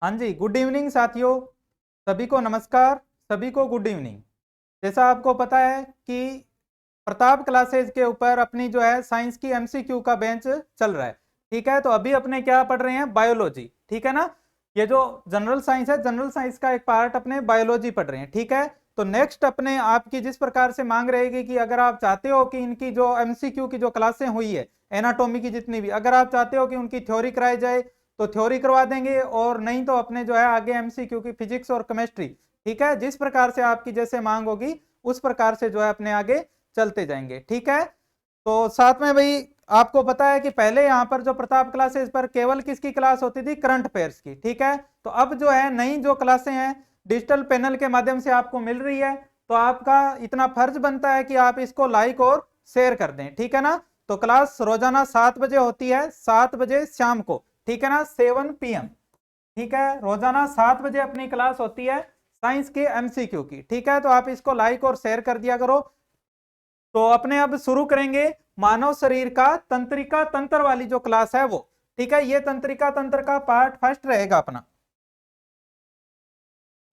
हाँ जी, good evening साथियों। सभी को नमस्कार, सभी को गुड इवनिंग। जैसा आपको पता है कि प्रताप क्लासेज के ऊपर अपनी जो है साइंस की एमसीक्यू का बेंच चल रहा है। ठीक है, तो अभी अपने क्या पढ़ रहे हैं, बायोलॉजी। ठीक है ना। ये जो जनरल साइंस है, जनरल साइंस का एक पार्ट अपने बायोलॉजी पढ़ रहे हैं। ठीक है, तो नेक्स्ट अपने आपकी जिस प्रकार से मांग रहेगी कि अगर आप चाहते हो कि इनकी जो एमसीक्यू की जो क्लासें हुई है, एनाटॉमी की जितनी भी, अगर आप चाहते हो कि उनकी थ्योरी कराई जाए तो थ्योरी करवा देंगे, और नहीं तो अपने जो है आगे एमसीक्यू की फिजिक्स और केमिस्ट्री। ठीक है, जिस प्रकार से आपकी जैसे मांग होगी उस प्रकार से जो है अपने आगे चलते जाएंगे। ठीक है, तो साथ में भाई आपको पता है कि पहले यहां पर जो प्रताप क्लासेस पर केवल किसकी क्लास होती थी, करंट अफेयर्स की। ठीक है, तो अब जो है नई जो क्लासें हैं डिजिटल पैनल के माध्यम से आपको मिल रही है, तो आपका इतना फर्ज बनता है कि आप इसको लाइक और शेयर कर दें। ठीक है ना। तो क्लास रोजाना 7 बजे होती है, 7 बजे शाम को। ठीक है ना, 7 PM। ठीक है, रोजाना 7 बजे अपनी क्लास होती है साइंस के एमसीक्यू की। ठीक है, तो आप इसको लाइक और शेयर कर दिया करो। तो अपने अब शुरू करेंगे मानव शरीर का तंत्रिका तंत्र वाली जो क्लास है वो। ठीक है, ये तंत्रिका तंत्र का पार्ट फर्स्ट रहेगा अपना।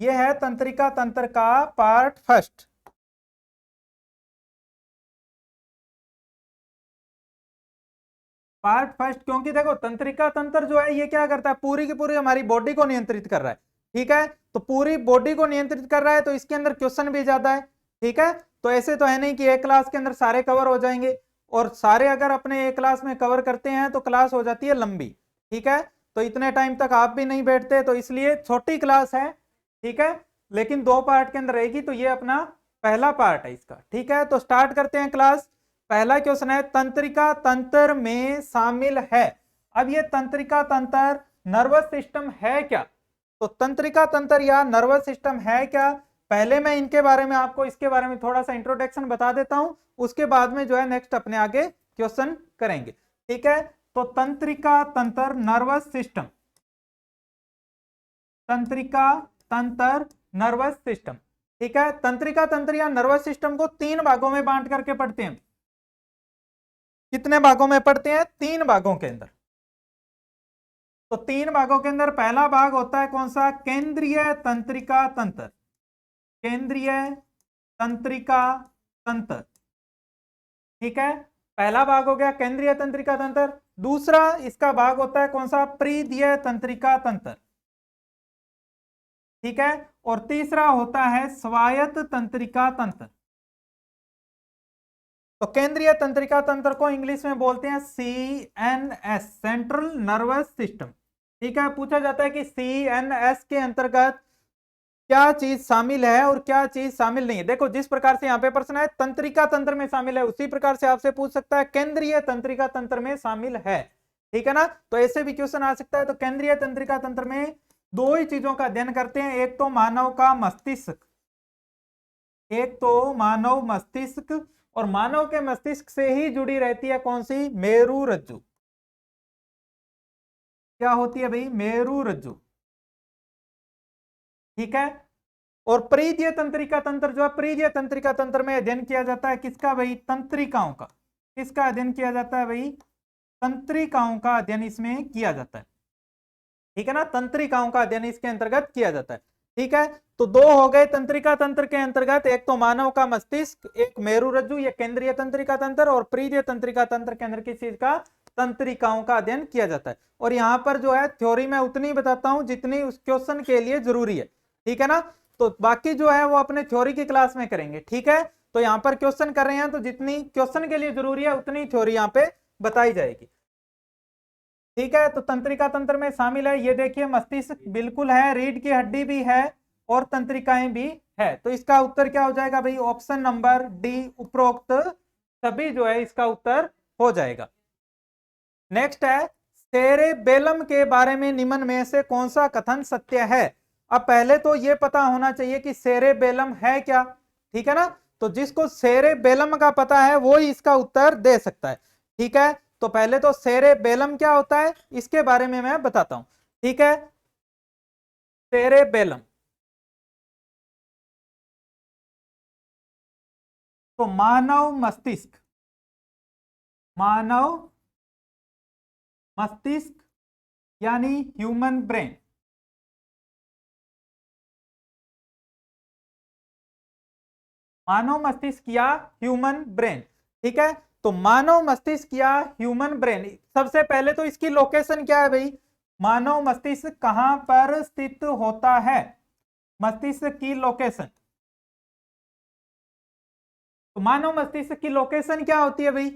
ये है तंत्रिका तंत्र का पार्ट फर्स्ट। पार्ट फर्स्ट क्योंकि देखो तंत्रिका तंत्र जो है ये क्या करता है, पूरी की पूरी हमारी बॉडी को नियंत्रित कर रहा है। ठीक है, तो पूरी बॉडी को नियंत्रित कर रहा है, तो इसके अंदर क्वेश्चन भी ज्यादा है। ठीक है, तो ऐसे तो है नहीं कि एक क्लास के अंदर सारे कवर हो जाएंगे, और सारे अगर अपने एक क्लास में कवर करते हैं तो क्लास हो जाती है लंबी। ठीक है, तो इतने टाइम तक आप भी नहीं बैठते, तो इसलिए छोटी क्लास है। ठीक है, लेकिन 2 पार्ट के अंदर रहेगी, तो ये अपना पहला पार्ट है इसका। ठीक है, तो स्टार्ट करते हैं क्लास। पहला क्वेश्चन है, तंत्रिका तंत्र में शामिल है। अब ये तंत्रिका तंत्र नर्वस सिस्टम है क्या? तो तंत्रिका तंत्र या नर्वस सिस्टम है क्या, पहले मैं इनके बारे में आपको इसके बारे में थोड़ा सा इंट्रोडक्शन बता देता हूं, उसके बाद में जो है नेक्स्ट अपने आगे क्वेश्चन करेंगे। ठीक है, तो तंत्रिका तंत्र नर्वस सिस्टम, तंत्रिका तंत्र नर्वस सिस्टम। ठीक है, तंत्रिका तंत्र या नर्वस सिस्टम को 3 भागों में बांट करके पढ़ते हैं। कितने भागों में पढ़ते हैं? 3 भागों के अंदर। तो 3 भागों के अंदर पहला भाग होता है कौन सा, केंद्रीय तंत्रिका तंत्र। केंद्रीय तंत्रिका तंत्र। ठीक है, पहला भाग हो गया केंद्रीय तंत्रिका तंत्र। दूसरा इसका भाग होता है कौन सा, परिधीय तंत्रिका तंत्र। ठीक है, और तीसरा होता है स्वायत्त तंत्रिका तंत्र। तो केंद्रीय तंत्रिका तंत्र को इंग्लिश में बोलते हैं CNS, सेंट्रल नर्वस सिस्टम। ठीक है, पूछा जाता है कि CNS के अंतर्गत क्या चीज शामिल है और क्या चीज शामिल नहीं है। देखो जिस प्रकार से यहाँ पे प्रश्न है तंत्रिका तंत्र में शामिल है, उसी प्रकार से आपसे पूछ सकता है केंद्रीय तंत्रिका तंत्र में शामिल है। ठीक है ना, तो ऐसे भी क्वेश्चन आ सकता है। तो केंद्रीय तंत्रिका तंत्र में 2 ही चीजों का अध्ययन करते हैं, एक तो मानव का मस्तिष्क, एक तो मानव मस्तिष्क, और मानव के मस्तिष्क से ही जुड़ी रहती है कौन सी, मेरु रज्जु। क्या होती है भाई, मेरु रज्जु। ठीक है, और परिधीय तंत्रिका तंत्र जो है, परिधीय तंत्रिका तंत्र में अध्ययन किया जाता है किसका भाई, तंत्रिकाओं का। किसका अध्ययन किया जाता है भाई, तंत्रिकाओं का अध्ययन इसमें किया जाता है। ठीक है ना, तंत्रिकाओं का अध्ययन इसके अंतर्गत किया जाता है। ठीक है, तो 2 हो गए तंत्रिका तंत्र के अंतर्गत, एक तो मानव का मस्तिष्क, एक मेरु रज्जु, ये केंद्रीय तंत्रिका तंत्र, और परिधीय तंत्रिका तंत्र के अंदर किस चीज का, तंत्रिकाओं का अध्ययन किया जाता है। और यहां पर जो है थ्योरी में उतनी बताता हूं जितनी उस क्वेश्चन के लिए जरूरी है। ठीक है ना, तो बाकी जो है वो अपने थ्योरी की क्लास में करेंगे। ठीक है, तो यहां पर क्वेश्चन कर रहे हैं तो जितनी क्वेश्चन के लिए जरूरी है उतनी थ्योरी यहां पे बताई जाएगी। ठीक है, तो तंत्रिका तंत्र में शामिल है, ये देखिए मस्तिष्क बिल्कुल है, रीढ़ की हड्डी भी है, और तंत्रिकाएं भी है। तो इसका उत्तर क्या हो जाएगा भाई, ऑप्शन नंबर डी, उपरोक्त सभी जो है इसका उत्तर हो जाएगा। नेक्स्ट है, सेरेबेलम के बारे में निम्न में से कौन सा कथन सत्य है। अब पहले तो ये पता होना चाहिए कि सेरेबेलम है क्या। ठीक है ना, तो जिसको सेरेबेलम का पता है वो ही इसका उत्तर दे सकता है। ठीक है, तो पहले तो सेरेबेलम क्या होता है इसके बारे में मैं बताता हूं। ठीक है, सेरेबेलम तो मानव मस्तिष्क, मानव मस्तिष्क यानी ह्यूमन ब्रेन। मानव मस्तिष्क या ह्यूमन ब्रेन। ठीक है, तो मानव मस्तिष्क या ह्यूमन ब्रेन, सबसे पहले तो इसकी लोकेशन क्या है भाई, मानव मस्तिष्क कहां पर स्थित होता है, मस्तिष्क की लोकेशन। तो मानव मस्तिष्क की लोकेशन क्या होती है भाई,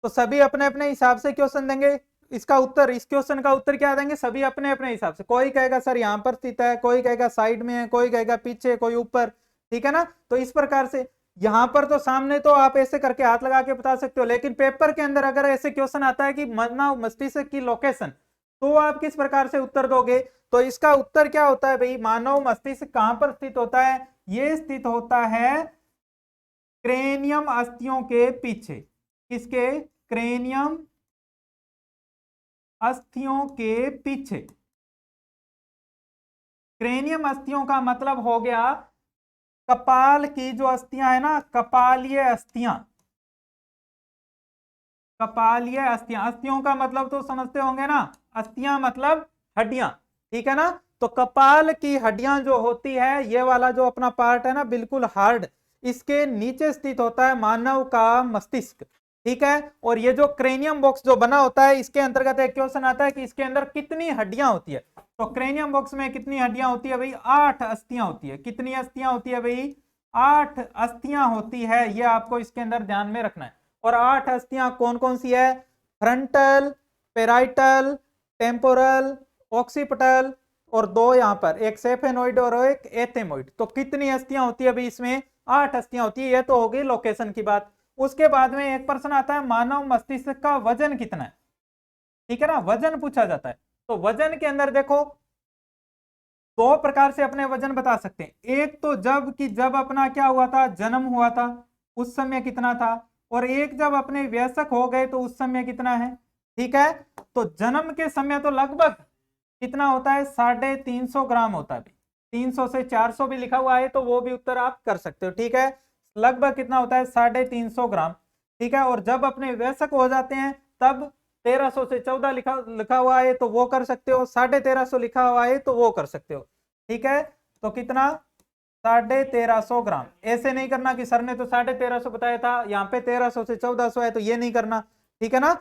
तो सभी अपने अपने हिसाब से क्वेश्चन देंगे, इसका उत्तर, इस क्वेश्चन का उत्तर क्या देंगे, सभी अपने अपने हिसाब से। कोई कहेगा सर यहां पर स्थित है, कोई कहेगा साइड में है, कोई कहेगा पीछे, कोई ऊपर। ठीक है ना, तो इस प्रकार से यहां पर तो सामने तो आप ऐसे करके हाथ लगा के बता सकते हो, लेकिन पेपर के अंदर अगर ऐसे क्वेश्चन आता है कि मानव मस्तिष्क की लोकेशन, तो आप किस प्रकार से उत्तर दोगे। तो इसका उत्तर क्या होता है भाई, मानव मस्तिष्क कहां पर स्थित होता है, ये स्थित होता है क्रेनियम अस्थियों के पीछे। किसके, क्रेनियम अस्थियों के पीछे। क्रेनियम अस्थियों का मतलब हो गया कपाल की जो अस्थियां है ना, कपालीय अस्थियां, कपालीय अस्थियां, अस्थियों का मतलब तो समझते होंगे ना, अस्थियां मतलब हड्डियां। ठीक है ना, तो कपाल की हड्डियां जो होती है, ये वाला जो अपना पार्ट है ना बिल्कुल हार्ड, इसके नीचे स्थित होता है मानव का मस्तिष्क। ठीक है, और ये जो क्रेनियम बॉक्स जो बना होता है, इसके अंतर्गत एक क्वेश्चन आता है कि इसके अंदर कितनी हड्डियां होती है। तो क्रेनियम बॉक्स में कितनी हड्डियां होती है भाई, 8 अस्थियां होती है। कितनी अस्थियां होती है भाई, 8 अस्थियां होती है, ये आपको इसके अंदर ध्यान में रखना है। और 8 अस्थियां कौन कौन सी है, फ्रंटल, पेराइटल, टेम्पोरल, ऑक्सीपिटल, और 2 यहां पर, एक सेफेनोइड और एक एथेमोइड। तो कितनी अस्थियां होती है भाई इसमें, 8 अस्थियां होती है। ये तो होगी लोकेशन की बात। उसके बाद में एक प्रश्न आता है, मानव मस्तिष्क का वजन कितना है। ठीक है ना, वजन पूछा जाता है। तो वजन के अंदर देखो, 2 प्रकार से अपने वजन बता सकते हैं। एक तो जब अपना क्या हुआ था, जन्म हुआ था, उस समय कितना था, और एक जब अपने वयस्क हो गए तो उस समय कितना है। ठीक है, तो जन्म के समय तो लगभग कितना होता है, 350 ग्राम होता है। 300 से 400 भी लिखा हुआ है, तो वो भी उत्तर आप कर सकते हो। ठीक है, लगभग कितना होता है, 350 ग्राम। ठीक है, और जब अपने वयस्क हो जाते हैं तब 1300 से 14 लिखा हुआ है, तो वो कर सकते हो। 1350 लिखा हुआ है, तो वो कर सकते हो। ठीक है, तो कितना, 1350 ग्राम। ऐसे नहीं करना कि सर ने तो 1350 बताया था, यहाँ पे 1300 से 1400 है, तो ये नहीं करना। ठीक है ना,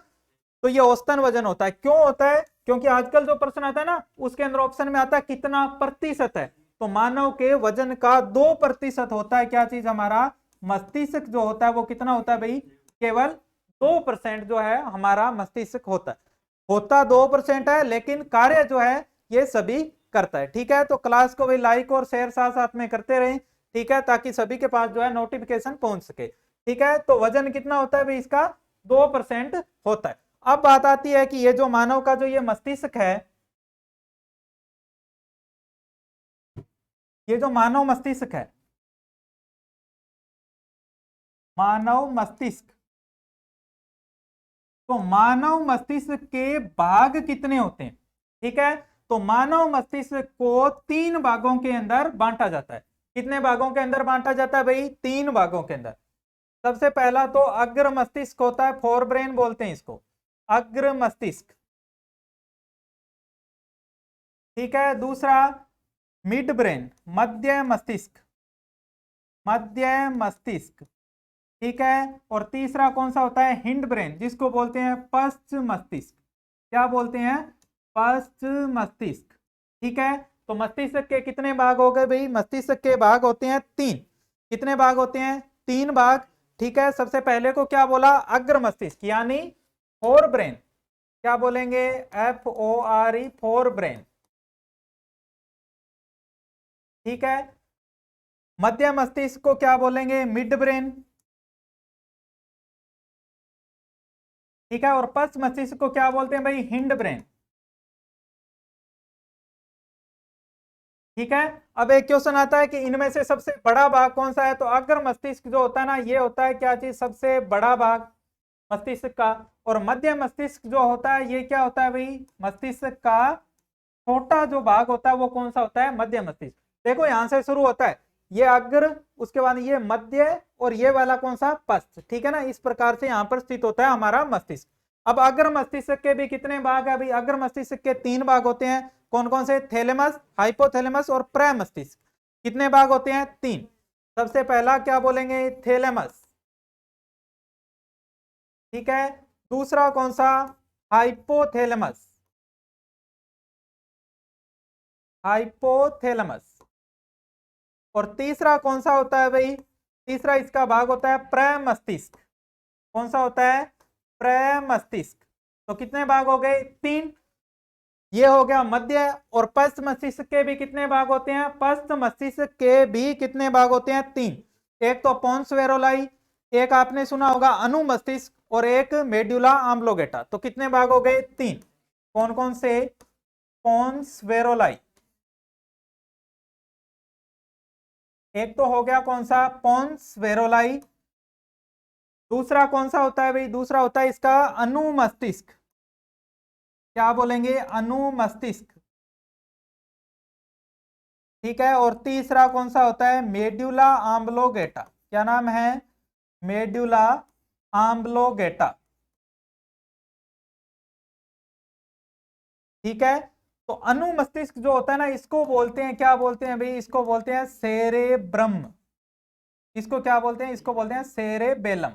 तो ये औसतन वजन होता है। क्यों होता है, क्योंकि आजकल जो प्रश्न आता है ना, उसके अंदर ऑप्शन में आता है कितना प्रतिशत है, तो मानव के वजन का 2% होता है क्या चीज, हमारा मस्तिष्क जो होता है वो कितना होता है भाई, केवल 2% जो है हमारा मस्तिष्क होता है। होता 2% है, लेकिन कार्य जो है ये सभी करता है। ठीक है, तो क्लास को भी लाइक और शेयर साथ साथ में करते रहें। ठीक है, ताकि सभी के पास जो है नोटिफिकेशन पहुंच सके। ठीक है, तो वजन कितना होता है भाई इसका, 2% होता है। अब बात आती है कि ये जो मानव का जो ये मस्तिष्क है, ये जो मानव मस्तिष्क है, मानव मस्तिष्क, तो मानव मस्तिष्क के भाग कितने होते हैं। ठीक है, तो मानव मस्तिष्क को 3 भागों के अंदर बांटा जाता है। कितने भागों के अंदर बांटा जाता है भाई, 3 भागों के अंदर। सबसे पहला तो अग्र मस्तिष्क होता है, फोर ब्रेन बोलते हैं इसको, अग्र मस्तिष्क। ठीक है, दूसरा मिड ब्रेन, मध्य मस्तिष्क, मध्य मस्तिष्क। ठीक है, और तीसरा कौन सा होता है, हिंड ब्रेन, जिसको बोलते हैं पश्च मस्तिष्क। क्या बोलते हैं, पश्च मस्तिष्क। ठीक है, तो मस्तिष्क के कितने भाग हो गए भाई, मस्तिष्क के भाग होते हैं 3। कितने भाग होते हैं, 3 भाग। ठीक है, सबसे पहले को क्या बोला, अग्र मस्तिष्क यानी फोर ब्रेन, क्या बोलेंगे, FORE, फोर ब्रेन। ठीक है, मध्य मस्तिष्क को क्या बोलेंगे, मिड ब्रेन। ठीक है, और पश्च मस्तिष्क को क्या बोलते हैं भाई, हिंड ब्रेन। ठीक है, अब एक क्वेश्चन आता है कि इनमें से सबसे बड़ा भाग कौन सा है, तो अग्र मस्तिष्क जो होता है ना, ये होता है क्या चीज, सबसे बड़ा भाग मस्तिष्क का। और मध्य मस्तिष्क जो होता है, ये क्या होता है भाई, मस्तिष्क का छोटा जो भाग होता है वो कौन सा होता है, मध्य मस्तिष्क। देखो यहां से शुरू होता है, ये अग्र, उसके बाद ये मध्य, और ये वाला कौन सा, पश्च। ठीक है ना, इस प्रकार से यहाँ पर स्थित होता है हमारा मस्तिष्क। अब अग्र मस्तिष्क के भी कितने भाग है भाई, अग्र मस्तिष्क के 3 भाग होते हैं। कौन कौन से, थैलेमस, हाइपोथैलेमस और प्रमस्तिष्क। कितने भाग होते हैं, 3। सबसे पहला क्या बोलेंगे, थैलेमस, ठीक है। दूसरा कौन सा, हाइपोथैलेमस, हाइपोथैलेमस। और तीसरा कौन सा होता है भाई, तीसरा इसका भाग होता है प्रमस्तिष्क। कौन सा होता है, प्रमस्तिष्क। तो कितने भाग हो गए, 3। ये हो गया मध्य। और पश्च मस्तिष्क के भी कितने भाग होते हैं, पश्च मस्तिष्क के भी कितने भाग होते हैं, 3। एक तो पोन्स वेरोलाई, एक आपने सुना होगा अनुमस्तिष्क, और एक मेड्यूला आम्लोगेटा। तो कितने भाग हो गए, 3। कौन कौन से, पोन्स वेरोलाई, एक तो हो गया कौन सा, पोन्स वेरोलाई। दूसरा कौन सा होता है भाई, दूसरा होता है इसका अनुमस्तिष्क, क्या बोलेंगे, अनुमस्तिष्क, ठीक है। और तीसरा कौन सा होता है, मेड्यूला आम्लोगेटा। क्या नाम है, मेड्यूला आम्लोगेटा, ठीक है। तो अनुमस्तिष्क जो होता है ना, इसको बोलते हैं, क्या बोलते हैं भाई, इसको बोलते हैं सेरेब्रम। इसको क्या बोलते हैं, इसको बोलते हैं सेरेबेलम।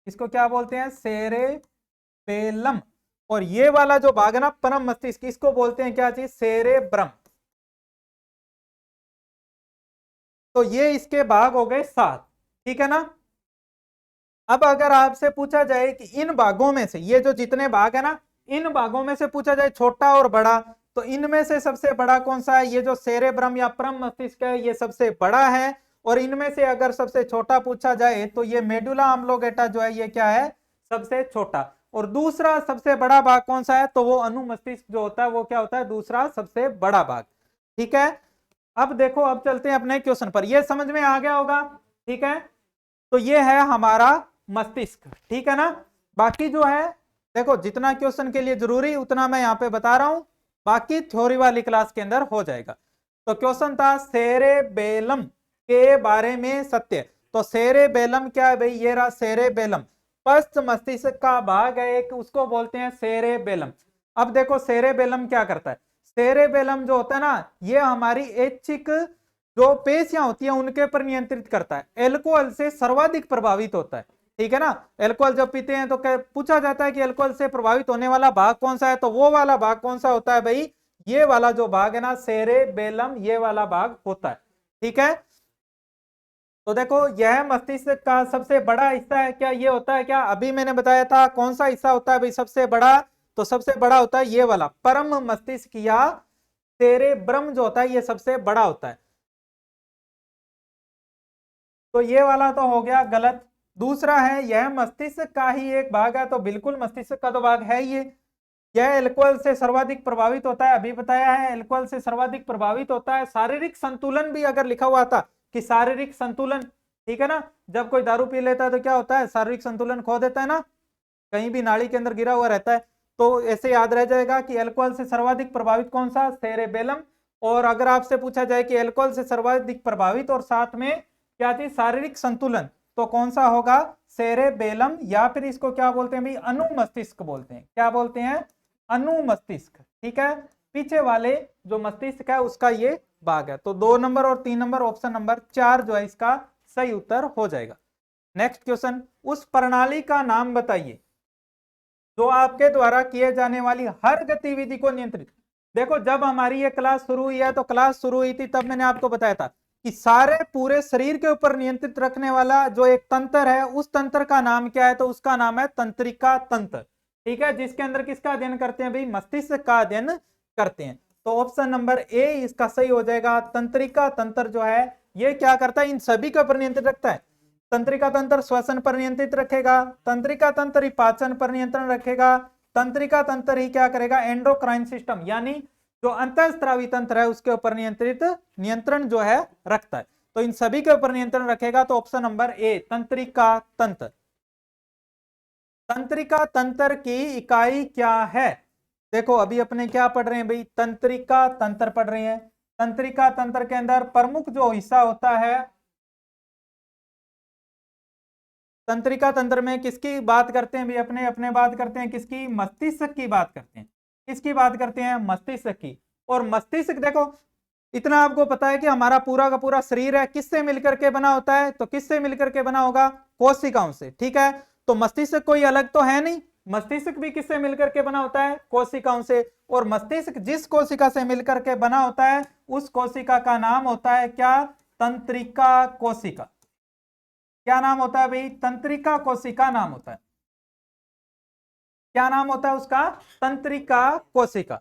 इसको क्या बोलते हैं, सेरेबेलम। और ये वाला जो भाग है ना, परम मस्तिष्क, इसको बोलते हैं क्या चीज, सेरेब्रम। तो ये इसके भाग हो गए 7, ठीक है ना। अब अगर आपसे पूछा जाए कि इन भागों में से, ये जो जितने भाग है ना, इन भागों में से पूछा जाए छोटा और बड़ा, तो इनमें से सबसे बड़ा कौन सा है, ये जो सेरेब्रम या परम मस्तिष्क है, ये सबसे बड़ा है। और इनमें से अगर सबसे छोटा पूछा जाए तो ये मेडुला आम्लोगेटा जो है, ये क्या है, सबसे छोटा। और दूसरा सबसे बड़ा भाग कौन सा है, तो वो अनुमस्तिष्क जो होता है, वो क्या होता है, दूसरा सबसे बड़ा भाग, ठीक है। अब देखो, अब चलते हैं अपने क्वेश्चन पर, ये समझ में आ गया होगा, ठीक है। तो ये है हमारा मस्तिष्क, ठीक है ना। बाकी जो है, देखो जितना क्वेश्चन के लिए जरूरी उतना मैं यहाँ पे बता रहा हूं, बाकी थ्योरी वाली क्लास के अंदर हो जाएगा। तो क्वेश्चन था सेरेबेलम के बारे में सत्य। तो सेरेबेलम क्या है भाई, ये रहा सेरेबेलम, पश्च मस्तिष्क का भाग है एक, उसको बोलते हैं सेरेबेलम। अब देखो सेरेबेलम क्या करता है, सेरेबेलम जो होता है ना, ये हमारी ऐच्छिक जो पेशियां होती हैं उनके पर नियंत्रित करता है, एल्कोहल से सर्वाधिक प्रभावित होता है, ठीक है ना। एल्कोहल जब पीते हैं तो पूछा जाता है कि एल्कोहल से प्रभावित होने वाला भाग कौन सा है, तो वो वाला भाग कौन सा होता है भाई, ये वाला जो भाग है ना, सेरेबेलम, ये वाला भाग होता है, ठीक है। तो देखो, यह मस्तिष्क का सबसे बड़ा हिस्सा है, क्या ये होता है, क्या अभी मैंने बताया था कौन सा हिस्सा होता है भाई सबसे बड़ा, तो सबसे बड़ा होता है ये वाला परम मस्तिष्क या सेरेब्रम जो होता है, ये सबसे बड़ा होता है। तो ये वाला तो हो गया गलत। दूसरा है, यह मस्तिष्क का ही एक भाग है, तो बिल्कुल मस्तिष्क का तो भाग है ये। यह एल्कोहल से सर्वाधिक प्रभावित होता है, अभी बताया है, एल्कोहल से सर्वाधिक प्रभावित होता है। शारीरिक संतुलन भी अगर लिखा हुआ था कि शारीरिक संतुलन, ठीक है ना, जब कोई दारू पी लेता है तो क्या होता है, शारीरिक संतुलन खो देता है ना, कहीं भी नाड़ी के अंदर गिरा हुआ रहता है। तो ऐसे याद रह जाएगा कि एल्कोहल से सर्वाधिक प्रभावित कौन सा, सेरेबेलम। और अगर आपसे पूछा जाए कि एल्कोहल से सर्वाधिक प्रभावित और साथ में क्या थी, शारीरिक संतुलन, तो कौन सा होगा, सेरेबेलम, या फिर इसको क्या बोलते हैं भाई, अनुमस्तिष्क बोलते हैं। क्या बोलते हैं, अनुमस्तिष्क, ठीक है। पीछे वाले जो मस्तिष्क है उसका ये भाग है। तो 2 नंबर और 3 नंबर, ऑप्शन नंबर 4 जो है इसका सही उत्तर हो जाएगा। नेक्स्ट क्वेश्चन, उस प्रणाली का नाम बताइए जो आपके द्वारा किए जाने वाली हर गतिविधि को नियंत्रित। देखो, जब हमारी ये क्लास शुरू हुई है, तो क्लास शुरू हुई थी तब मैंने आपको बताया था कि सारे पूरे शरीर के ऊपर नियंत्रित रखने वाला जो एक तंत्र है, उस तंत्र का नाम क्या है, तो उसका नाम है तंत्रिका तंत्र, ठीक है। जिसके अंदर किसका अध्ययन करते हैं भाई, मस्तिष्क का अध्ययन करते हैं। तो ऑप्शन नंबर ए इसका सही हो जाएगा। तंत्रिका तंत्र जो है, ये क्या करता है, इन सभी के ऊपर नियंत्रित रखता है। तंत्रिका तंत्र श्वसन पर नियंत्रित रखेगा, तंत्रिका तंत्र ही पाचन पर नियंत्रण रखेगा, तंत्रिका तंत्र ही क्या करेगा, एंडोक्राइन सिस्टम यानी जो अंतःस्रावी तंत्र है उसके ऊपर नियंत्रण जो है रखता है। तो इन सभी के ऊपर नियंत्रण रखेगा। तो ऑप्शन नंबर ए, तंत्रिका तंत्र। तंत्रिका तंत्र की इकाई क्या है, देखो अभी अपने क्या पढ़ रहे हैं भाई, तंत्रिका तंत्र पढ़ रहे हैं। तंत्रिका तंत्र के अंदर प्रमुख जो हिस्सा होता है, तंत्रिका तंत्र में किसकी बात करते हैं भी, अपने अपने बात करते हैं किसकी, मस्तिष्क की बात करते हैं। किसकी बात करते हैं, मस्तिष्क की। और मस्तिष्क देखो, इतना आपको पता है कि हमारा पूरा का पूरा शरीर है किससे मिलकर के बना होता है, तो किससे मिलकर के बना होगा, कोशिकाओं से। ठीक है, तो मस्तिष्क कोई अलग तो है नहीं, मस्तिष्क भी किससे मिलकर के बना होता है, कोशिकाओं से। और मस्तिष्क जिस कोशिका से मिलकर के बना होता है उस कोशिका का नाम होता है क्या, तंत्रिका कोशिका। क्या नाम होता है भाई, तंत्रिका कोशिका नाम होता है। क्या नाम होता है उसका, तंत्रिका कोशिका।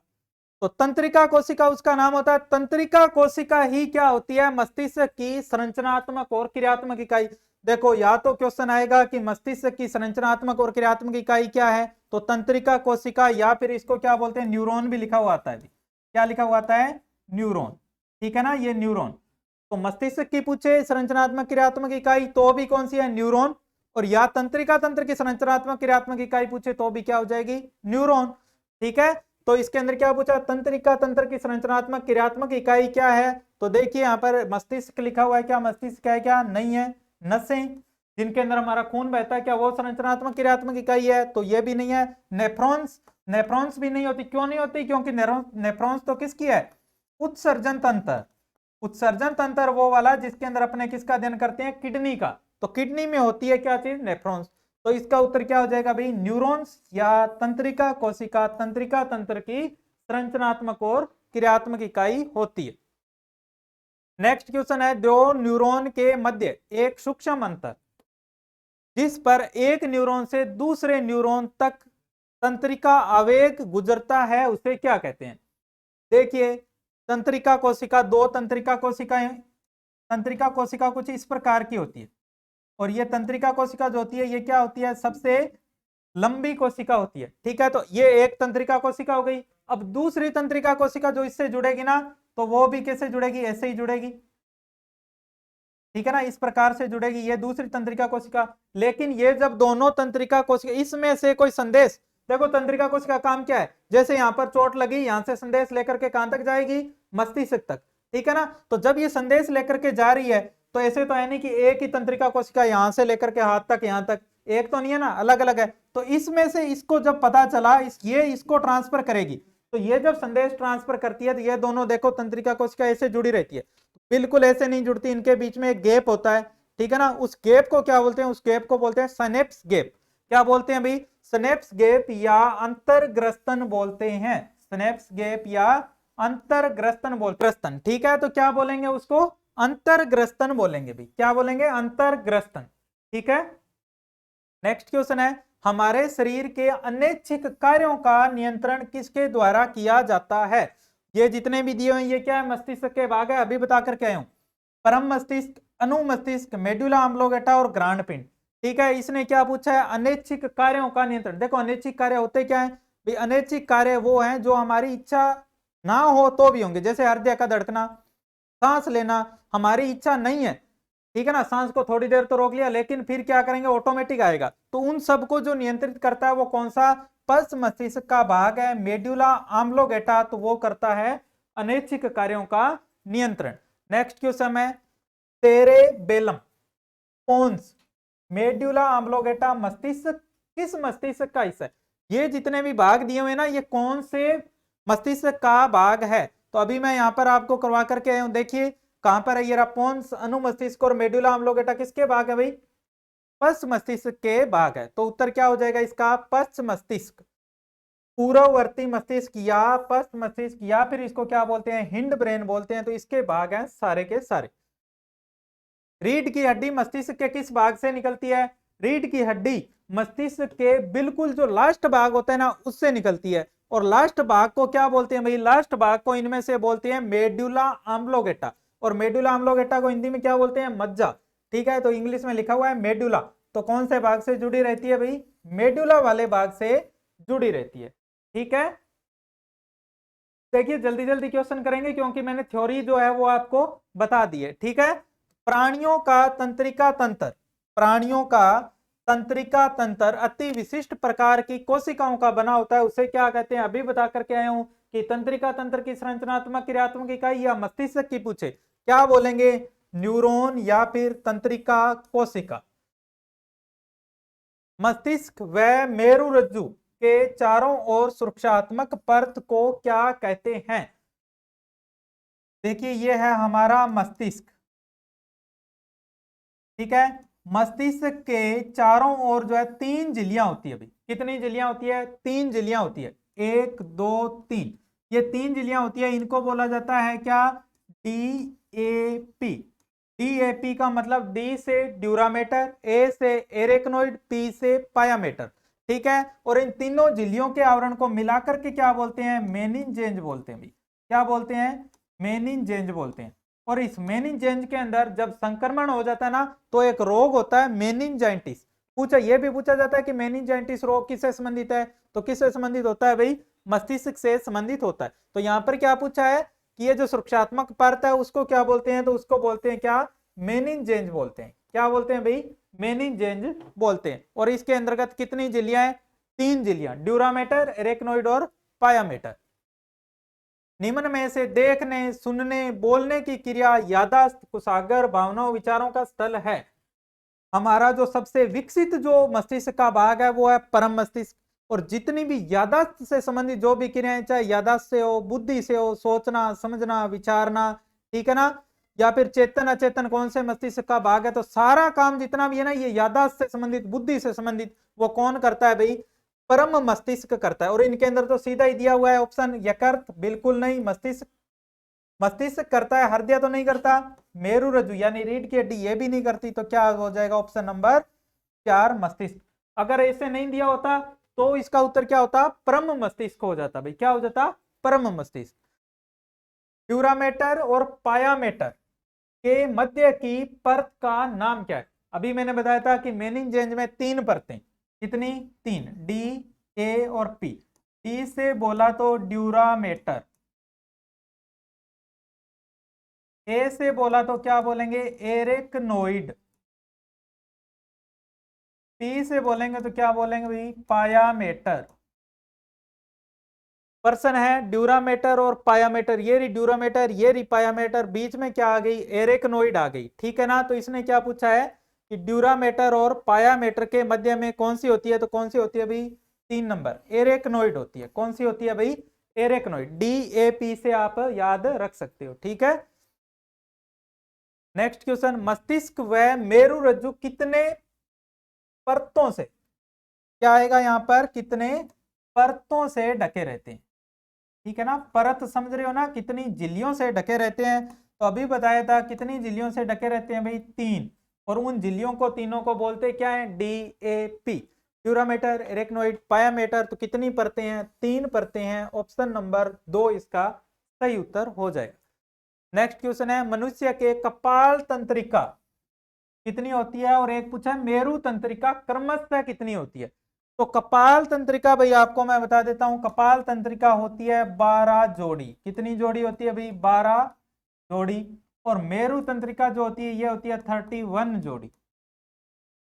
तो तंत्रिका कोशिका उसका नाम होता है। तंत्रिका कोशिका ही क्या होती है, मस्तिष्क की संरचनात्मक और क्रियात्मक इकाई। देखो या तो क्वेश्चन आएगा कि मस्तिष्क की संरचनात्मक और क्रियात्मक इकाई क्या है, तो तंत्रिका कोशिका, या फिर इसको क्या बोलते हैं, न्यूरॉन भी लिखा हुआ आता है। क्या लिखा हुआ आता है, न्यूरॉन। ठीक है ना, ये न्यूरॉन। तो मस्तिष्क की पूछे संरचनात्मक क्रियात्मक इकाई तो भी कौन सी है, न्यूरॉन। और या तंत्रिका तंत्र की संरचनात्मक क्रियात्मक इकाई पूछे तो भी क्या हो जाएगी, न्यूरॉन। ठीक है, तो इसके अंदर क्या पूछा, तंत्रिका तंत्र की संरचनात्मक क्रियात्मक इकाई क्या है, तो देखिए यहां पर मस्तिष्क लिखा हुआ है, क्या मस्तिष्क है, क्या नहीं है, नसें जिनके अंदर हमारा खून बहता है, क्या वो संरचनात्मक क्रियात्मक इकाई है, तो ये भी नहीं है। नेफ्रॉन्स, नेफ्रॉन्स भी नहीं होती। क्यों नहीं होती, क्योंकि नेफ्रॉन्स तो किसकी है, उत्सर्जन तंत्र। उत्सर्जन तंत्र वो वाला जिसके अंदर अपने किसका अध्ययन करते हैं, किडनी का। तो किडनी में होती है क्या चीज, नेफ्रॉन्स। तो इसका उत्तर क्या हो जाएगा भाई, न्यूरॉन्स या तंत्रिका कोशिका, तंत्रिका तंत्र की संरचनात्मक और क्रियात्मक इकाई होती है। नेक्स्ट क्वेश्चन है, दो न्यूरॉन के मध्य एक सूक्ष्म अंतर जिस पर एक न्यूरॉन से दूसरे न्यूरॉन तक तंत्रिका आवेग गुजरता है उसे क्या कहते हैं। देखिए तंत्रिका कोशिका, दो तंत्रिका कोशिकाएं, तंत्रिका कोशिका कुछ इस प्रकार की होती है। और ये तंत्रिका कोशिका जो होती है ये क्या होती है, सबसे लंबी कोशिका होती है। ठीक है, तो ये एक तंत्रिका कोशिका हो गई। अब दूसरी तंत्रिका कोशिका जो इससे जुड़ेगी ना, तो वो भी कैसे जुड़ेगी, ऐसे ही जुड़ेगी। ठीक है ना, इस प्रकार से जुड़ेगी ये दूसरी तंत्रिका कोशिका। लेकिन ये जब दोनों तंत्रिका कोशिका इसमें से कोई संदेश, देखो तंत्रिका कोशिका का काम क्या है, जैसे यहां पर चोट लगी, यहां से संदेश लेकर के कहां तक जाएगी, मस्तिष्क तक। ठीक है ना, तो जब ये संदेश लेकर के जा रही है तो ऐसे तो है नहीं कि एक ही तंत्रिका कोशिका यहां से लेकर के हाथ तक, यहां तक, एक तो नहीं है ना, अलग अलग है। तो इसमें से इसको जब पता चला ये इसको ट्रांसफर करेगी, तो ये जब संदेश ट्रांसफर करती है तो ये दोनों देखो तंत्रिका कोशिका ऐसे जुड़ी रहती है, बिल्कुल ऐसे नहीं जुड़ती, इनके बीच में एक गैप होता है। ठीक है ना, उस गैप को क्या बोलते हैं, उस गैप को बोलते हैं सिनेप्स गैप। क्या बोलते हैं भाई, सिनेप्स गैप या अंतरग्रस्तन बोलते हैं। सिनेप्स गैप या अंतरग्रस्तन ग्रस्तन। ठीक है, तो क्या बोलेंगे उसको, अंतरग्रस्तन बोलेंगे भाई। क्या बोलेंगे, अंतरग्रस्तन। ठीक है, नेक्स्ट क्वेश्चन है, हमारे शरीर के अनैच्छिक कार्यों का नियंत्रण किसके द्वारा किया जाता है। ये जितने भी दिए हुए ये क्या है, मस्तिष्क के भाग है, अभी बता करके आया हूं। परम मस्तिष्क, अनुमस्तिष्क, मेडुला ऑम्लोगेटा और ग्रांड पिंड। ठीक है, इसने क्या पूछा है, अनैच्छिक कार्यों का नियंत्रण। देखो अनैच्छिक कार्य होते क्या है भाई, अनैच्छिक कार्य वो हैं जो हमारी इच्छा ना हो तो भी होंगे, जैसे हृदय का धड़कना, सांस लेना, हमारी इच्छा नहीं है। ठीक है ना, सांस को थोड़ी देर तो रोक लिया लेकिन फिर क्या करेंगे, ऑटोमेटिक आएगा। तो उन सबको जो नियंत्रित करता है वो कौन सा, पश्च मस्तिष्क का भाग है, मेड्यूला ऑम्लोगेटा, तो वो करता है अनैच्छिक कार्यों का नियंत्रण। नेक्स्ट क्वेश्चन है, सेरेबेलम, पोन्स, मेड्यूला ऑम्लोगेटा मस्तिष्क किस मस्तिष्क का हिस्सा है। ये जितने भी भाग दिए हुए ना ये कौन से मस्तिष्क का भाग है, तो अभी मैं यहां पर आपको करवा करके आया हूं। देखिए कहां पर है ये, पोन्स, अनुमस्तिष्क और मेडुला ऑम्लोगेटा किसके भाग है भाई, पश्च मस्तिष्क के भाग है। तो उत्तर क्या हो जाएगा इसका, पश्च मस्तिष्क, पूर्ववर्ती मस्तिष्क या पश्च मस्तिष्क, या फिर इसको क्या बोलते हैं, हिंड ब्रेन बोलते हैं। तो इसके भाग हैं सारे के सारे। रीढ़ की हड्डी मस्तिष्क के किस भाग से निकलती है, रीढ़ की हड्डी मस्तिष्क के बिल्कुल जो लास्ट भाग होता है ना उससे निकलती है। और लास्ट भाग को क्या बोलते हैं भाई, लास्ट भाग को इनमें से बोलते हैं मेडुला ऑम्लोगेटा। और मेडुला ऑम्लोगेटा को हिंदी में क्या बोलते हैं, मज्जा। ठीक है, तो इंग्लिश में लिखा हुआ है मेडुला। तो कौन से भाग से जुड़ी रहती है भाई, मेडुला वाले भाग से जुड़ी रहती है। ठीक है, देखिए जल्दी जल्दी क्वेश्चन करेंगे क्योंकि मैंने थ्योरी जो है वो आपको बता दी है। ठीक है, प्राणियों का तंत्रिका तंत्र, प्राणियों का तंत्रिका तंत्र अति विशिष्ट प्रकार की कोशिकाओं का बना होता है, उसे क्या कहते हैं, अभी बता करके आया हूं कि तंत्रिका तंत्र की संरचनात्मक क्रियात्मक इकाई या मस्तिष्क की पूछे क्या बोलेंगे, न्यूरॉन या फिर तंत्रिका कोशिका। मस्तिष्क व मेरुरज्जु के चारों ओर सुरक्षात्मक परत को क्या कहते हैं। देखिए ये है हमारा मस्तिष्क, ठीक है। मस्तिष्क के चारों ओर जो है 3 झिल्लियां होती है भाई। कितनी झिल्लियां होती है? 3 झिल्लियां होती है। 1 2 3, ये 3 झिल्लियां होती है। इनको बोला जाता है क्या? डीएपी। डीएपी का मतलब डी से ड्यूरामेटर, ए से एरेक्नोइड, पी से पायामेटर, ठीक है। और इन तीनों झिल्लियों के आवरण को मिलाकर के क्या बोलते हैं? मेनिनजेंज बोलते हैं भाई। क्या बोलते हैं? मेनिनजेंज बोलते हैं। और इस मेनिनजेंज के अंदर जब संक्रमण हो जाता है ना, तो एक रोग होता है मेनिनजाइटिस। ये भी पूछा जाता है कि मेनिनजाइटिस रोग किससे संबंधित है? तो किससे संबंधित होता है भाई? मस्तिष्क से संबंधित होता है। तो यहां पर क्या पूछा है कि ये जो सुरक्षात्मक परत है उसको क्या बोलते हैं? तो उसको बोलते हैं क्या? मेनिनजेंज बोलते हैं। क्या बोलते हैं भाई? मेनिनजेंज बोलते हैं। और इसके अंतर्गत कितनी झिल्लियां हैं? 3 झिल्लियां, ड्यूरामेटर, एरेक्नोइड और पायामेटर। निम्न में से देखने, सुनने, बोलने की क्रिया यादाश्त, कुशाग्र, भावनाओं, विचारों का स्थल है। हमारा जो सबसे विकसित जो मस्तिष्क का भाग है वो है परम मस्तिष्क। और जितनी भी यादाश्त से संबंधित जो भी क्रियाएं, चाहे यादाश्त से हो, बुद्धि से हो, सोचना, समझना, विचारना, ठीक है ना, या फिर चेतन अचेतन कौन से मस्तिष्क का भाग है, तो सारा काम जितना भी है ना, ये यादाश्त से संबंधित, बुद्धि से संबंधित, वो कौन करता है भाई? परम मस्तिष्क करता है। और इनके अंदर तो सीधा ही दिया हुआ है ऑप्शन यकृत, बिल्कुल नहीं। मस्तिष्क, मस्तिष्क करता है, हृदय तो नहीं करता। मेरु रज्जु यानी रीढ़ की हड्डी ये भी नहीं करती। तो क्या हो जाएगा? ऑप्शन नंबर 4 मस्तिष्क। अगर ऐसे नहीं दिया होता तो इसका उत्तर क्या होता? परम मस्तिष्क हो जाता भाई। क्या हो जाता? परम मस्तिष्क। ड्यूरामेटर और पायामेटर के मध्य की परत का नाम क्या है? अभी मैंने बताया था कि मेनिनजेंज में 3 परतें। कितनी? 3, डी, ए और पी। डी से बोला तो ड्यूरामेटर, ए से बोला तो क्या बोलेंगे? एरेक्नोइड, पी से बोलेंगे तो क्या बोलेंगे भाई? पायामेटर। पर्सन है ड्यूरामेटर और पायामेटर, ये री ड्यूरामेटर, ये री पायामेटर, बीच में क्या आ गई? एरेक्नोइड आ गई, ठीक है ना। तो इसने क्या पूछा है कि ड्यूरामेटर और पायामेटर के मध्य में कौन सी होती है? तो कौन सी होती है भाई? 3 नंबर, एरेक्नोइड होती है। कौन सी होती है भाई? एरेक्नोइड। डी ए पी से आप याद रख सकते हो, ठीक है। नेक्स्ट क्वेश्चन, मस्तिष्क व मेरुरज्जु कितने परतों से, क्या आएगा यहां पर? कितने परतों से ढके रहते हैं, ठीक है ना। परत समझ रहे हो ना, कितनी झिल्लियों से ढके रहते हैं। तो अभी बताया था कितनी झिल्लियों से ढके रहते हैं भाई? 3। और उन झिल्लियों को, तीनों को बोलते क्या है? DAP, dura mater, arachnoid, pia mater. तो कितनी परतें हैं? 3 परतें हैं। ऑप्शन नंबर 2 इसका सही उत्तर हो जाएगा। नेक्स्ट क्वेश्चन है, मनुष्य के कपाल तंत्रिका कितनी होती है? और एक पूछा है मेरु तंत्रिका क्रमशः कितनी होती है? तो कपाल तंत्रिका भाई आपको मैं बता देता हूं, कपाल तंत्रिका होती है 12 जोड़ी। कितनी जोड़ी होती है भाई? 12 जोड़ी। और मेरु तंत्रिका जो होती है ये होती है 31 जोड़ी,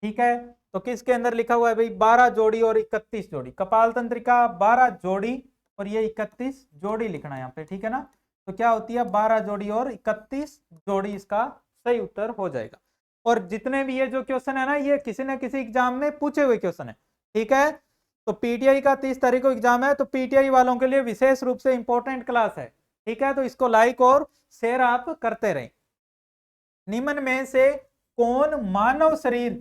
ठीक है। तो किसके अंदर लिखा हुआ है भाई? 12 जोड़ी और 31 जोड़ी। कपाल तंत्रिका 12 जोड़ी और ये 31 जोड़ी लिखना है यहाँ पे, ठीक है ना। तो क्या होती है? 12 जोड़ी और 31 जोड़ी, इसका सही उत्तर हो जाएगा। और जितने भी ये जो क्वेश्चन है ना, ये किसी न किसी एग्जाम में पूछे हुए क्वेश्चन है, ठीक है। तो पीटीआई का 30 तारीख को एग्जाम है, तो पीटीआई वालों के लिए विशेष रूप से इंपॉर्टेंट क्लास है, ठीक है। तो इसको लाइक और शेयर आप करते रहें। निम्न में से कौन मानव शरीर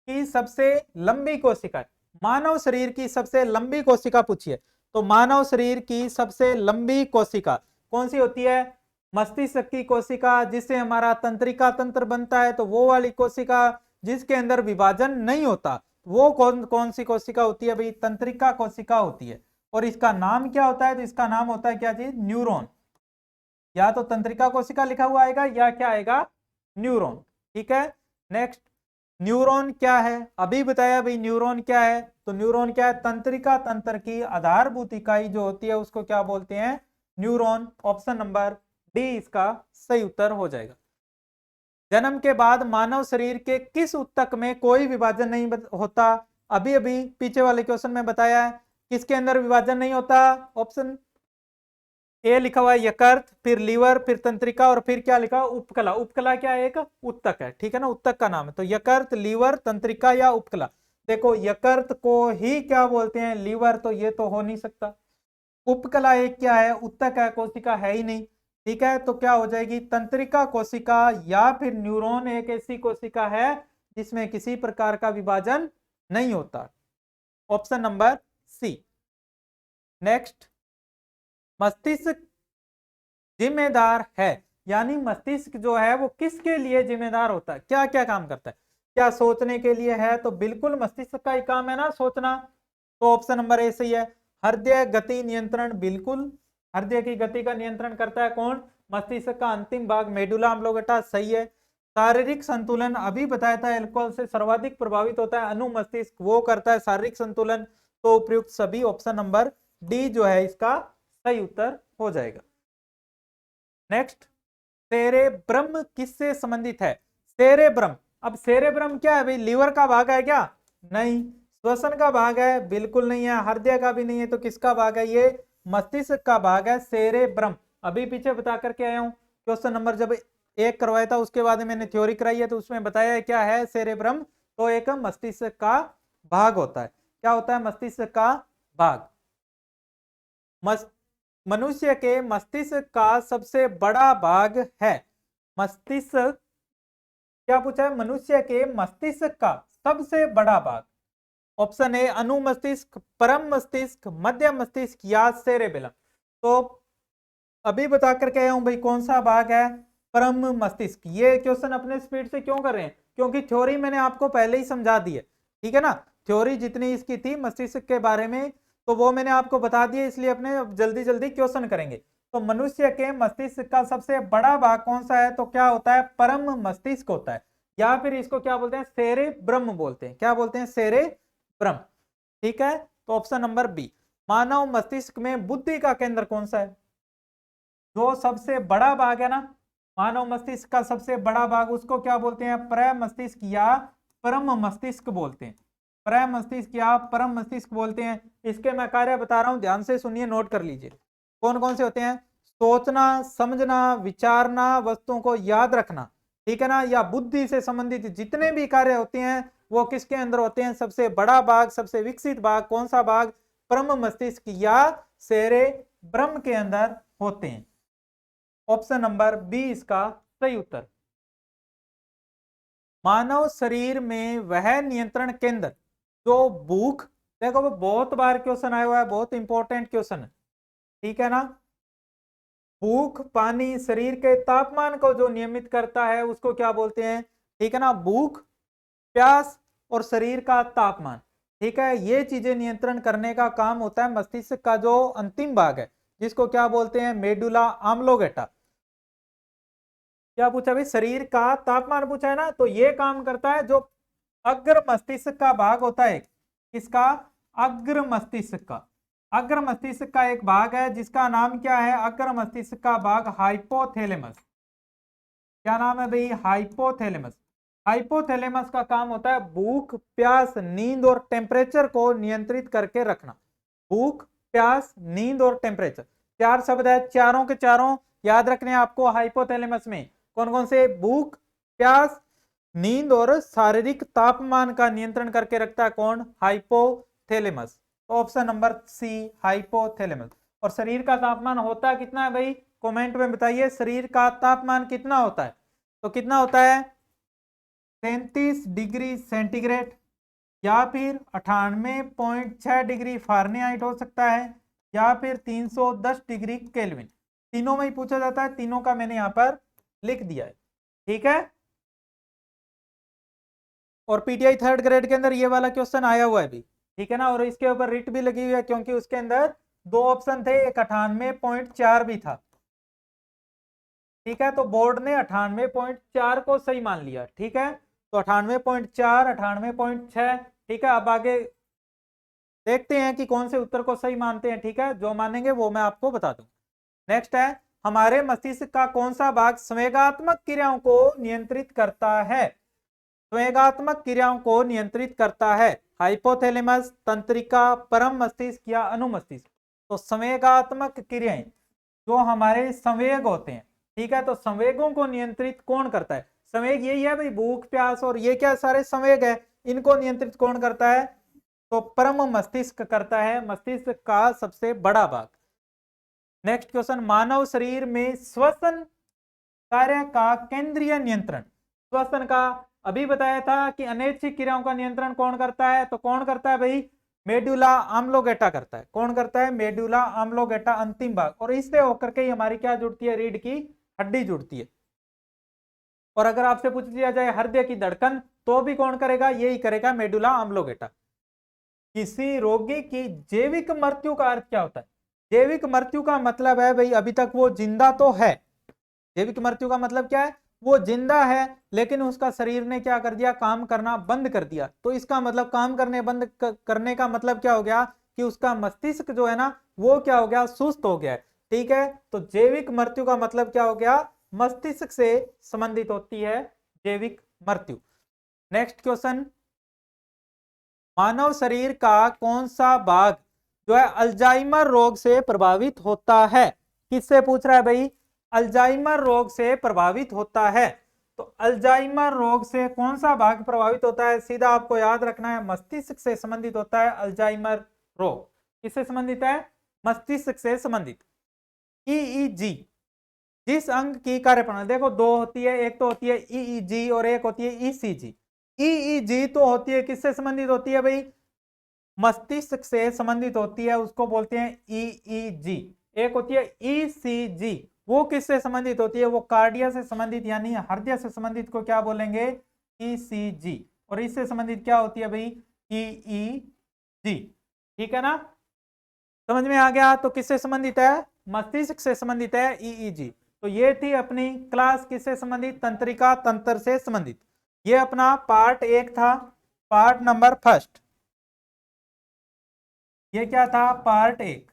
की सबसे लंबी कोशिका है? मानव शरीर की सबसे लंबी कोशिका पूछिए। तो मानव शरीर की सबसे लंबी कोशिका कौन सी होती है? मस्तिष्क की कोशिका, जिससे हमारा तंत्रिका तंत्र बनता है, तो वो वाली कोशिका। जिसके अंदर विभाजन नहीं होता, वो कौन कौन सी कोशिका होती है भाई? तंत्रिका कोशिका होती है। और इसका नाम क्या होता है? तो इसका नाम होता है क्या चीज? न्यूरॉन। या तो तंत्रिका कोशिका लिखा हुआ आएगा या क्या आएगा? न्यूरॉन, ठीक है। नेक्स्ट, न्यूरॉन क्या है? अभी बताया भाई न्यूरॉन क्या है। तो न्यूरॉन क्या है? तंत्रिका तंत्र की आधारभूत इकाई जो होती है उसको क्या बोलते हैं? न्यूरॉन। ऑप्शन नंबर डी इसका सही उत्तर हो जाएगा। जन्म के बाद मानव शरीर के किस ऊतक में कोई विभाजन नहीं होता? अभी अभी पीछे वाले क्वेश्चन में बताया है, किसके अंदर विभाजन नहीं होता? ऑप्शन ए लिखा हुआ है यकृत, फिर लीवर, फिर तंत्रिका और फिर क्या लिखा? उपकला। उपकला क्या है? एक ऊतक है, ठीक है ना, ऊतक का नाम है। तो यकृत, लीवर, तंत्रिका या उपकला। देखो यकृत को ही क्या बोलते हैं? लीवर, तो ये तो हो नहीं सकता। उपकला एक क्या है? ऊतक है, कोशिका है ही नहीं। ठीक है, तो क्या हो जाएगी, तंत्रिका कोशिका या फिर न्यूरॉन एक ऐसी कोशिका है जिसमें किसी प्रकार का विभाजन नहीं होता। Option number C. नेक्स्ट, मस्तिष्क जिम्मेदार है, यानी मस्तिष्क जो है वो किसके लिए जिम्मेदार होता है, क्या क्या काम करता है, क्या सोचने के लिए है, तो बिल्कुल मस्तिष्क का ही काम है ना सोचना, तो ऑप्शन नंबर ए सही है। हृदय गति नियंत्रण, बिल्कुल हृदय की गति का नियंत्रण करता है कौन, मस्तिष्क का अंतिम भाग मेडुला ऑब्लोंगेटा, सही है। शारीरिक संतुलन, अभी बताया था अल्कोहल से सर्वाधिक प्रभावित होता है अनुमस्तिष्क, वो करता है शारीरिक संतुलन, तो उपयुक्त सभी ऑप्शन नंबर डी जो है इसका सही उत्तर हो जाएगा। नेक्स्ट, सेरेब्रम किससे संबंधित है, सेरेब्रम, अब सेरेब्रम क्या है भाई, लीवर का भाग है क्या, नहीं। श्वसन का भाग है, बिल्कुल नहीं है। हृदय का भी नहीं है, तो किसका भाग है, ये मस्तिष्क का भाग है सेरेब्रम। अभी पीछे बता करके आया हूं, क्वेश्चन नंबर जब 1 करवाया था उसके बाद मैंने थ्योरी कराई है, तो उसमें बताया है क्या है सेरेब्रम, तो एक मस्तिष्क का भाग होता है। क्या होता है, मस्तिष्क का भाग। मनुष्य के मस्तिष्क का सबसे बड़ा भाग है, मस्तिष्क, क्या पूछा है, मनुष्य के मस्तिष्क का सबसे बड़ा भाग। ऑप्शन ए अनुमस्तिष्क, परम मस्तिष्क, मध्य मस्तिष्क या सेरेबेलम। तो अभी बता करके आया हूं भाई कौन सा भाग है, परम मस्तिष्क। ये क्वेश्चन अपने स्पीड से क्यों कर रहे हैं, क्योंकि थ्योरी मैंने आपको पहले ही समझा दी है, ठीक है ना। थ्योरी जितनी इसकी थी मस्तिष्क के बारे में, तो वो मैंने आपको बता दिया, इसलिए अपने जल्दी जल्दी क्वेश्चन करेंगे। तो मनुष्य के मस्तिष्क का सबसे बड़ा भाग कौन सा है, तो क्या होता है, परम मस्तिष्क होता है, या फिर इसको क्या बोलते हैं, सेरेब्रम बोलते हैं। क्या बोलते हैं, सेरेब्रम, ठीक है। तो ऑप्शन नंबर बी। मानव मस्तिष्क में बुद्धि का केंद्र कौन सा है, जो सबसे बड़ा भाग है ना, मानव मस्तिष्क का सबसे बड़ा भाग, उसको क्या बोलते हैं, प्रमस्तिष्क या परम मस्तिष्क बोलते हैं। प्रमस्तिष्क या परम मस्तिष्क बोलते हैं। इसके मैं कार्य बता रहा हूं, ध्यान से सुनिए, नोट कर लीजिए कौन कौन से होते हैं। सोचना, समझना, विचारना, वस्तुओं को याद रखना, ठीक है ना, या बुद्धि से संबंधित जितने भी कार्य होते हैं वो किसके अंदर होते हैं, सबसे बड़ा भाग, सबसे विकसित भाग कौन सा भाग, परम मस्तिष्क या सेरेब्रम के अंदर होते हैं। ऑप्शन नंबर बी इसका सही उत्तर। मानव शरीर में वह नियंत्रण केंद्र जो भूख, देखो वो बहुत बार क्वेश्चन आया हुआ है, बहुत इंपॉर्टेंट क्वेश्चन है, ठीक है ना। भूख, पानी, शरीर के तापमान को जो नियमित करता है उसको क्या बोलते हैं, ठीक है ना। भूख, प्यास और शरीर का तापमान, ठीक है, ये चीजें नियंत्रण करने का काम होता है मस्तिष्क का जो अंतिम भाग है, जिसको क्या बोलते हैं, मेडुला ऑब्लोंगेटा। क्या पूछा भाई, शरीर का तापमान पूछा है ना, तो ये काम करता है जो अग्र मस्तिष्क का भाग होता है, किसका, अग्र मस्तिष्क का। अग्र मस्तिष्क का एक भाग है जिसका नाम क्या है, अग्र मस्तिष्क का भाग हाइपोथैलेमस। क्या नाम है भाई, हाइपोथैलेमस। हाइपोथैलेमस का काम होता है भूख, प्यास, नींद और टेम्परेचर को नियंत्रित करके रखना। भूख, प्यास, नींद और टेम्परेचर, 4 शब्द है, चारों के चारों याद रखने आपको हाइपोथैलेमस में। कौन कौन से, भूख, प्यास, नींद और शारीरिक तापमान का नियंत्रण करके रखता है कौन, हाइपोथैलेमस। तो ऑप्शन नंबर सी हाइपोथैलेमस। और शरीर का तापमान होता कितना है भाई, कमेंट में बताइए, शरीर का तापमान कितना होता है, तो कितना होता है, 33 डिग्री सेंटीग्रेड या फिर 98.6 डिग्री फारेनहाइट हो सकता है, या फिर 310 डिग्री केल्विन। तीनों में ही पूछा जाता है, तीनों का मैंने यहां पर लिख दिया है, ठीक है। और पीटीआई 3rd ग्रेड के अंदर ये वाला क्वेश्चन आया हुआ है भी, ठीक है ना, और इसके ऊपर रिट भी लगी हुई है, क्योंकि उसके अंदर 2 ऑप्शन थे, एक 98.4 भी था, ठीक है। तो बोर्ड ने 98.4 को सही मान लिया, ठीक है। तो 98.4, 98.6, ठीक है। अब आगे देखते हैं कि कौन से उत्तर को सही मानते हैं, ठीक है, जो मानेंगे वो मैं आपको बता दूं। नेक्स्ट है, हमारे मस्तिष्क का कौन सा भाग संवेगात्मक क्रियाओं को नियंत्रित करता है, संवेगात्मक क्रियाओं को नियंत्रित करता है, हाइपोथैलेमस, तंत्रिका, परम मस्तिष्क या अनुमस्तिष्क। तो संवेगात्मक क्रियाएं जो हमारे संवेग होते हैं, ठीक है, तो संवेगों को नियंत्रित कौन करता है, संवेग यही है भाई, भूख, प्यास और ये क्या सारे संवेग है, इनको नियंत्रित कौन करता है, तो परम मस्तिष्क करता है, मस्तिष्क का सबसे बड़ा भाग। नेक्स्ट क्वेश्चन, मानव शरीर में श्वसन कार्य का केंद्रीय नियंत्रण। श्वसन का अभी बताया था कि अनैच्छिक क्रियाओं का नियंत्रण कौन करता है, तो कौन करता है भाई, मेडुला आम्लोगेटा करता है। कौन करता है, मेडुला आम्लोगेटा, अंतिम भाग, और इससे होकर के हमारी क्या जुड़ती है, रीढ़ की हड्डी जुड़ती है। और अगर आपसे पूछ लिया जाए हृदय की धड़कन, तो भी कौन करेगा, यही करेगा, मेडुला आम्लोगेटा। किसी रोगी की जैविक मृत्यु का अर्थ क्या होता है, जैविक मृत्यु का मतलब है भाई अभी तक वो जिंदा तो है। जैविक मृत्यु का मतलब क्या है, वो जिंदा है लेकिन उसका शरीर ने क्या कर दिया, काम करना बंद कर दिया। तो इसका मतलब काम करने बंद करने का मतलब क्या हो गया कि उसका मस्तिष्क जो है ना वो क्या हो गया, सुस्त हो गया है। ठीक है, तो जैविक मृत्यु का मतलब क्या हो गया, मस्तिष्क से संबंधित होती है जैविक मृत्यु। नेक्स्ट क्वेश्चन, मानव शरीर का कौन सा भाग जो है अल्जाइमर रोग से प्रभावित होता है। किससे पूछ रहा है भाई, अल्जाइमर रोग से प्रभावित होता है। तो अल्जाइमर रोग से कौन सा भाग प्रभावित होता है, सीधा आपको याद रखना है, मस्तिष्क से संबंधित होता है अल्जाइमर रोग। किससे संबंधित है, मस्तिष्क से संबंधित। ईईजी, जिस अंग की कार्यप्रणाली, देखो दो होती है, एक तो होती है ईईजी और एक होती है ईसीजी। ईईजी तो होती है किससे संबंधित होती है भाई, मस्तिष्क से संबंधित होती है, उसको बोलते हैं ईईजी। एक होती है ईसीजी, वो किससे संबंधित होती है, वो कार्डिया से संबंधित यानी हृदय से संबंधित को क्या बोलेंगे, ईसीजी। और इससे संबंधित क्या होती है भाई, ईईजी। ठीक है ना, समझ में आ गया। तो किससे संबंधित है, मस्तिष्क से संबंधित है ईईजी। तो ये थी अपनी क्लास किससे संबंधित, तंत्रिका तंत्र से संबंधित। ये अपना पार्ट 1 था, पार्ट नंबर फर्स्ट। ये क्या था, पार्ट 1,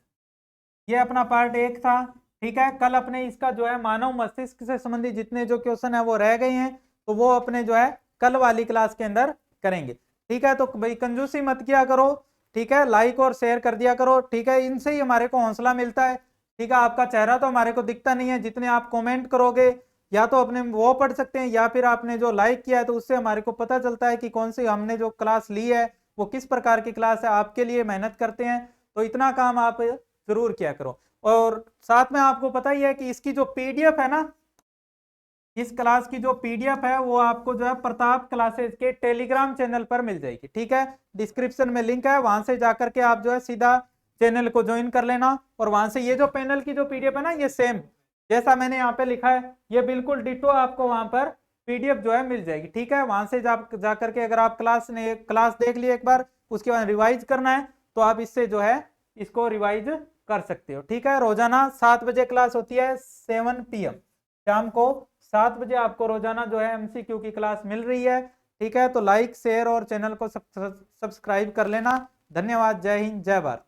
ये अपना पार्ट 1 था। ठीक है, कल अपने इसका जो है मानव मस्तिष्क से संबंधित जितने जो क्वेश्चन है वो रह गए हैं, तो वो अपने जो है कल वाली क्लास के अंदर करेंगे। ठीक है, तो भाई कंजूसी मत किया करो। ठीक है, लाइक और शेयर कर दिया करो। ठीक है, इनसे ही हमारे को हौसला मिलता है। ठीक है, आपका चेहरा तो हमारे को दिखता नहीं है, जितने आप कमेंट करोगे या तो अपने वो पढ़ सकते हैं या फिर आपने जो लाइक किया है तो उससे हमारे को पता चलता है कि कौन सी हमने जो क्लास ली है वो किस प्रकार की क्लास है, आपके लिए मेहनत करते हैं। तो इतना काम आप जरूर किया करो। और साथ में आपको पता ही है कि इसकी जो पीडीएफ है ना, इस क्लास की जो पीडीएफ है वो आपको जो है प्रताप क्लासेस के टेलीग्राम चैनल पर मिल जाएगी। ठीक है, डिस्क्रिप्शन में लिंक है, वहां से जाकर के आप जो है सीधा चैनल को ज्वाइन कर लेना। और वहां से ये जो पैनल की जो पीडीएफ है ना, ये सेम जैसा मैंने यहाँ पे लिखा है, ये बिल्कुल डिटो आपको वहां पर पीडीएफ जो है मिल जाएगी। ठीक है, वहां से जाकर के अगर आप क्लास देख लिए एक बार, उसके बाद रिवाइज करना है तो आप इससे जो है इसको रिवाइज कर सकते हो। ठीक है, रोजाना 7 बजे क्लास होती है, 7 PM शाम को 7 बजे आपको रोजाना जो है एमसीक्यू की क्लास मिल रही है। ठीक है, तो लाइक शेयर और चैनल को सब्सक्राइब कर लेना। धन्यवाद, जय हिंद, जय भारत।